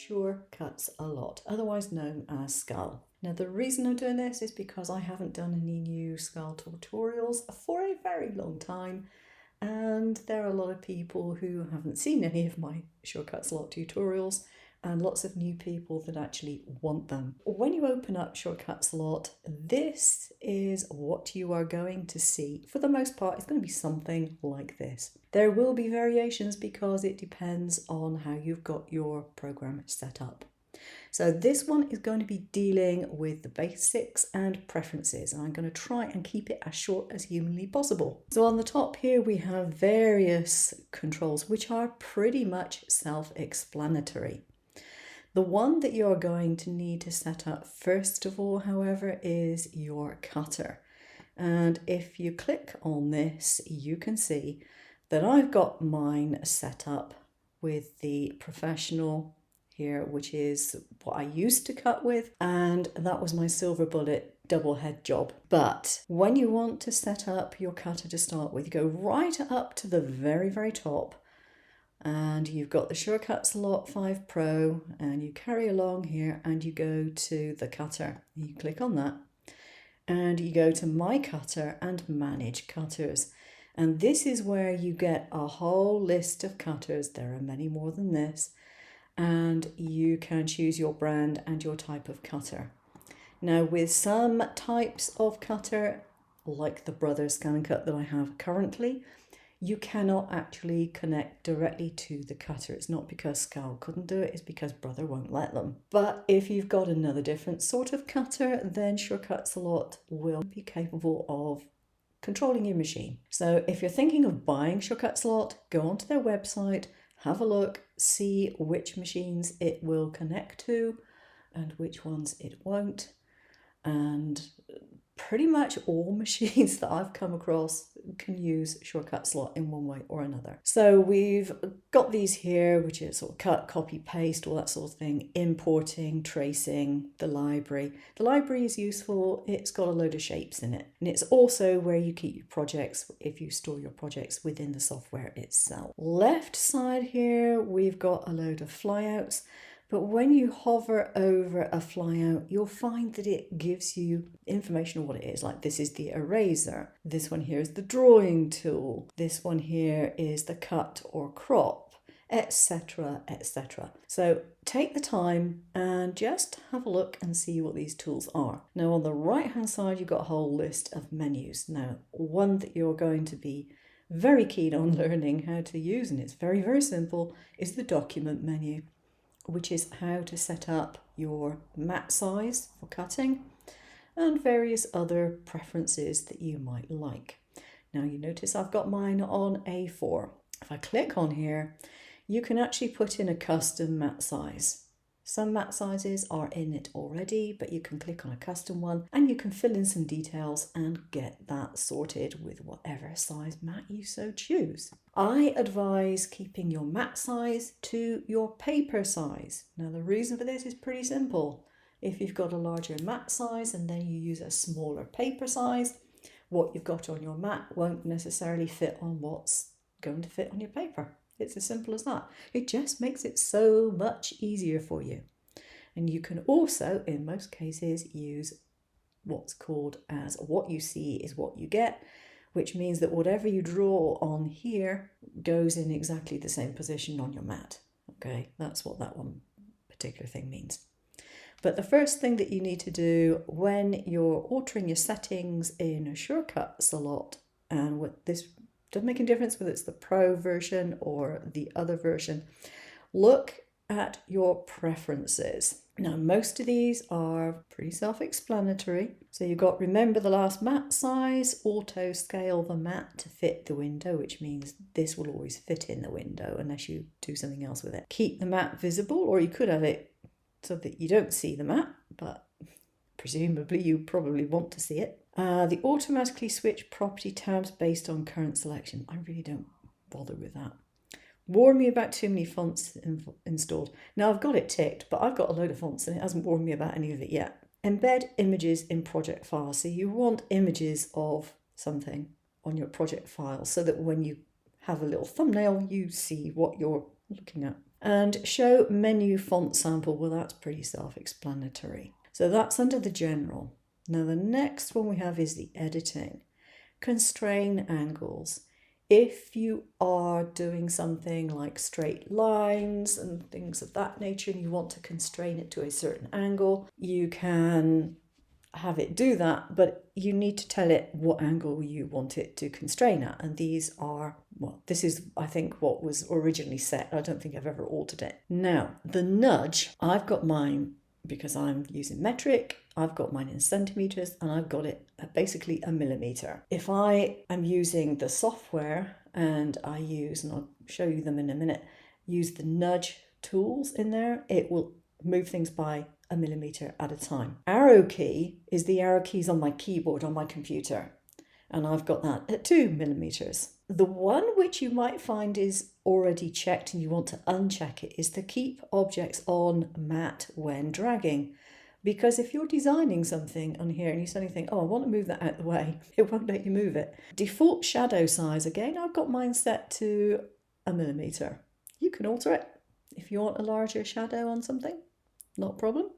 shortcuts a lot, otherwise known as SCAL. Now the reason I'm doing this is because I haven't done any new SCAL tutorials for a very long time, and there are a lot of people who haven't seen any of my shortcuts a lot tutorials, and lots of new people that actually want them. When you open up Shortcuts a lot, this is what you are going to see. For the most part, it's going to be something like this. There will be variations because it depends on how you've got your program set up. So this one is going to be dealing with the basics and preferences, and I'm going to try and keep it as short as humanly possible. So on the top here we have various controls which are pretty much self-explanatory. The one that you're going to need to set up first of all, however, is your cutter. And if you click on this, you can see that I've got mine set up with the professional here, which is what I used to cut with, and that was my silver bullet double head job. But when you want to set up your cutter to start with, you go right up to the very top, and you've got the Shortcuts Lot 5 Pro, and you carry along here and you go to the cutter. You click on that and you go to My Cutter and Manage Cutters. And this is where you get a whole list of cutters. There are many more than this. And you can choose your brand and your type of cutter. Now with some types of cutter, like the Brother Scan and Cut that I have currently, you cannot actually connect directly to the cutter. It's not because SCAL couldn't do it, it's because Brother won't let them. But if you've got another different sort of cutter, then Shortcuts a lot will be capable of controlling your machine. So if you're thinking of buying Shortcuts a lot, go onto their website, have a look, see which machines it will connect to and which ones it won't. And pretty much all machines that I've come across can use Shortcuts a lot in one way or another. So we've got these here, which is sort of cut, copy, paste, all that sort of thing, importing, tracing, the library. The library is useful, it's got a load of shapes in it. And it's also where you keep your projects if you store your projects within the software itself. Left side here, we've got a load of flyouts. But when you hover over a flyout, you'll find that it gives you information on what it is. Like this is the eraser. This one here is the drawing tool. This one here is the cut or crop, etc., etc. So take the time and just have a look and see what these tools are. Now on the right hand side, you've got a whole list of menus. Now one that you're going to be very keen on learning how to use, and it's very simple, is the document menu, which is how to set up your mat size for cutting and various other preferences that you might like. Now you notice I've got mine on A4. If I click on here, you can actually put in a custom mat size. Some mat sizes are in it already, but you can click on a custom one and you can fill in some details and get that sorted with whatever size mat you so choose. I advise keeping your mat size to your paper size. Now the reason for this is pretty simple. If you've got a larger mat size and then you use a smaller paper size, what you've got on your mat won't necessarily fit on what's going to fit on your paper. It's as simple as that. It just makes it so much easier for you. And you can also, in most cases, use what's called as what you see is what you get, which means that whatever you draw on here goes in exactly the same position on your mat. Okay, that's what that one particular thing means. But the first thing that you need to do when you're altering your settings in Shortcuts a lot, and what this doesn't make a difference whether it's the Pro version or the other version, look at your preferences. Now most of these are pretty self-explanatory. So you've got remember the last mat size, auto scale the mat to fit the window, which means this will always fit in the window unless you do something else with it. Keep the mat visible, or you could have it so that you don't see the mat, but presumably you probably want to see it. The automatically switch property tabs based on current selection. I really don't bother with that. Warn me about too many fonts installed. Now I've got it ticked, but I've got a load of fonts and it hasn't warned me about any of it yet. Embed images in project files. So you want images of something on your project file so that when you have a little thumbnail, you see what you're looking at. And show menu font sample, well, that's pretty self-explanatory. So that's under the general. Now the next one we have is the editing. Constrain angles. If you are doing something like straight lines and things of that nature and you want to constrain it to a certain angle, you can have it do that, but you need to tell it what angle you want it to constrain at. And these are, well, this is, I think, what was originally set. I don't think I've ever altered it. Now, the nudge, I've got mine because I'm using metric, I've got mine in centimeters, and I've got it at basically a millimeter. If I am using the software and I use, and I'll show you them in a minute, use the nudge tools in there, it will move things by a millimeter at a time. Arrow key is the arrow keys on my keyboard on my computer, and I've got that at 2 millimeters. The one which you might find is already checked and you want to uncheck it is to keep objects on mat when dragging. Because if you're designing something on here and you suddenly think, oh, I want to move that out of the way, it won't let you move it. Default shadow size, again, I've got mine set to a millimeter. You can alter it if you want a larger shadow on something, not a problem.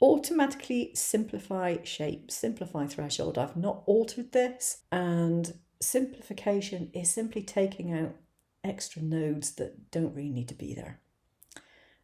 Automatically simplify shape, simplify threshold. I've not altered this, and simplification is simply taking out extra nodes that don't really need to be there.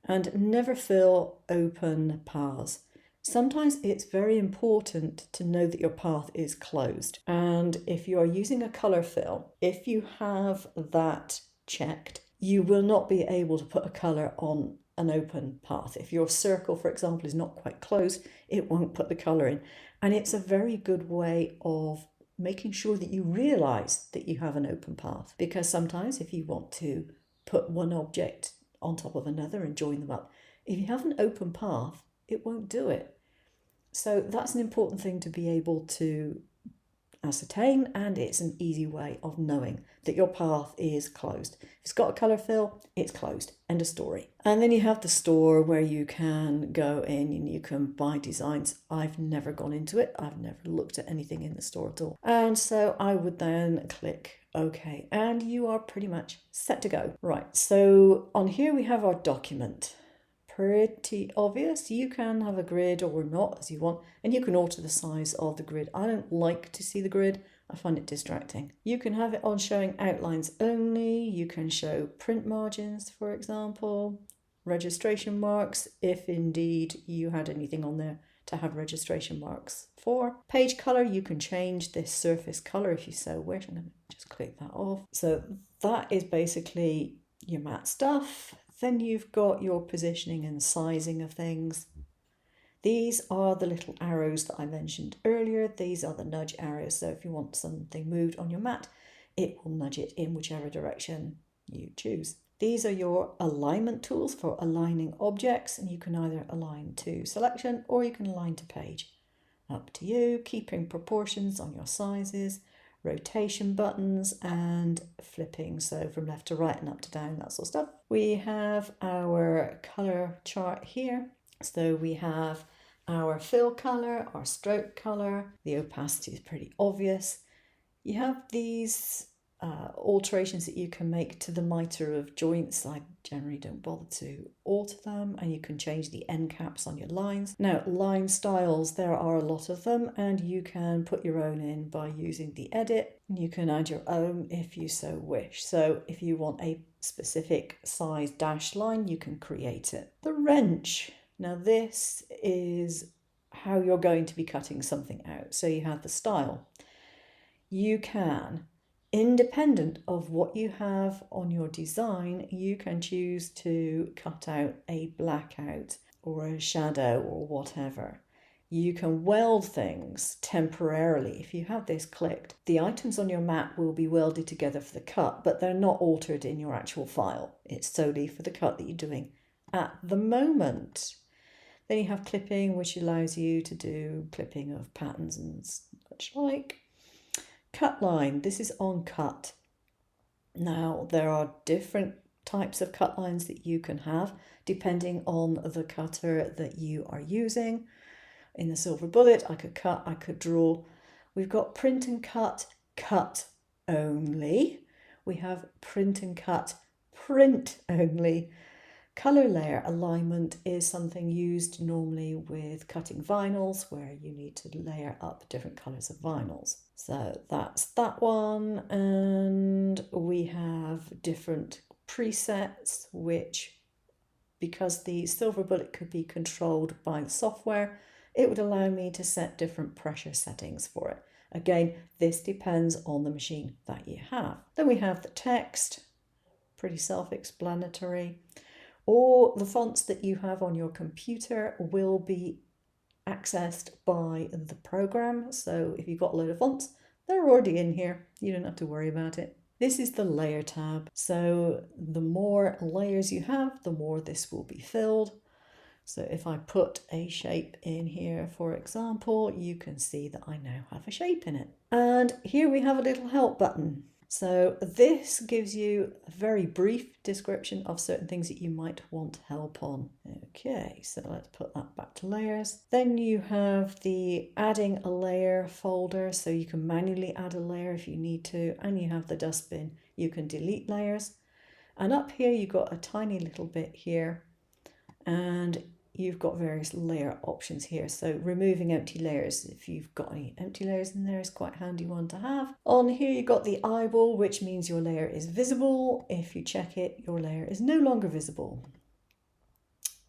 And never fill open paths. Sometimes it's very important to know that your path is closed. And if you are using a color fill, if you have that checked, you will not be able to put a color on an open path. If your circle, for example, is not quite closed, it won't put the color in. And it's a very good way of making sure that you realize that you have an open path. Because sometimes if you want to put one object on top of another and join them up, if you have an open path, it won't do it. So that's an important thing to be able to ascertain, and it's an easy way of knowing that your path is closed. If it's got a color fill, it's closed. End of story. And then you have the store where you can go in and you can buy designs. I've never gone into it. I've never looked at anything in the store at all. And so I would then click OK, and you are pretty much set to go. Right, so on here we have our document. Pretty obvious. You can have a grid or not as you want, and you can alter the size of the grid. I don't like to see the grid. I find it distracting. You can have it on showing outlines only. You can show print margins, for example, registration marks, if indeed you had anything on there to have registration marks for. Page color, you can change this surface color if you so wish. I'm going to just click that off. So that is basically your mat stuff. Then you've got your positioning and sizing of things. These are the little arrows that I mentioned earlier. These are the nudge arrows. So if you want something moved on your mat, it will nudge it in whichever direction you choose. These are your alignment tools for aligning objects, and you can either align to selection or you can align to page. Up to you. Keeping proportions on your sizes, rotation buttons and flipping, so from left to right and up to down, that sort of stuff. We have our color chart here. So we have our fill color, our stroke color, the opacity is pretty obvious. You have these alterations that you can make to the mitre of joints. I generally don't bother to alter them, and you can change the end caps on your lines. Now, line styles, there are a lot of them, and you can put your own in by using the edit. You can add your own if you so wish. So if you want a specific size dashed line, you can create it. The wrench. Now this is how you're going to be cutting something out. So you have the style. You can, independent of what you have on your design, you can choose to cut out a blackout or a shadow or whatever. You can weld things temporarily. If you have this clicked, the items on your mat will be welded together for the cut, but they're not altered in your actual file. It's solely for the cut that you're doing at the moment. Then you have clipping, which allows you to do clipping of patterns and such like. Cut line, this is on cut. Now, there are different types of cut lines that you can have depending on the cutter that you are using. In the silver bullet, I could cut, I could draw. We've got print and cut, cut only. We have print and cut, print only. Colour layer alignment is something used normally with cutting vinyls, where you need to layer up different colours of vinyls. So that's that one, and we have different presets, which, because the silver bullet could be controlled by the software, it would allow me to set different pressure settings for it. Again, this depends on the machine that you have. Then we have the text, pretty self-explanatory. All the fonts that you have on your computer will be accessed by the program. So if you've got a load of fonts, they're already in here. You don't have to worry about it. This is the layer tab. So the more layers you have, the more this will be filled. So if I put a shape in here, for example, you can see that I now have a shape in it. And here we have a little help button. So this gives you a very brief description of certain things that you might want help on. Okay, so let's put that back to layers. Then you have the adding a layer folder, so you can manually add a layer if you need to, and you have the dustbin. You can delete layers. And up here you've got a tiny little bit here, and you've got various layer options here. So removing empty layers, if you've got any empty layers in there, is quite a handy one to have. On here you've got the eyeball, which means your layer is visible. If you check it, your layer is no longer visible.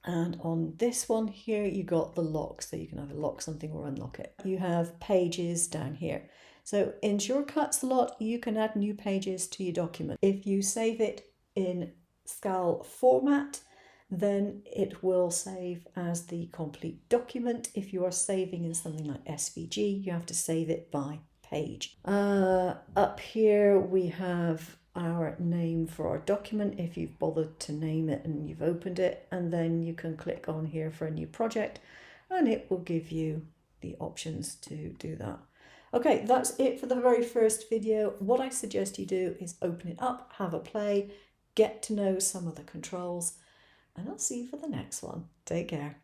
And on this one here, you got the lock, so you can either lock something or unlock it. You have pages down here. So in Shortcuts a lot, you can add new pages to your document. If you save it in SCAL format, then it will save as the complete document. If you are saving in something like SVG, you have to save it by page. Up here we have our name for our document, if you've bothered to name it and you've opened it, and then you can click on here for a new project and it will give you the options to do that. Okay, that's it for the very first video. What I suggest you do is open it up, have a play, get to know some of the controls, and I'll see you for the next one. Take care.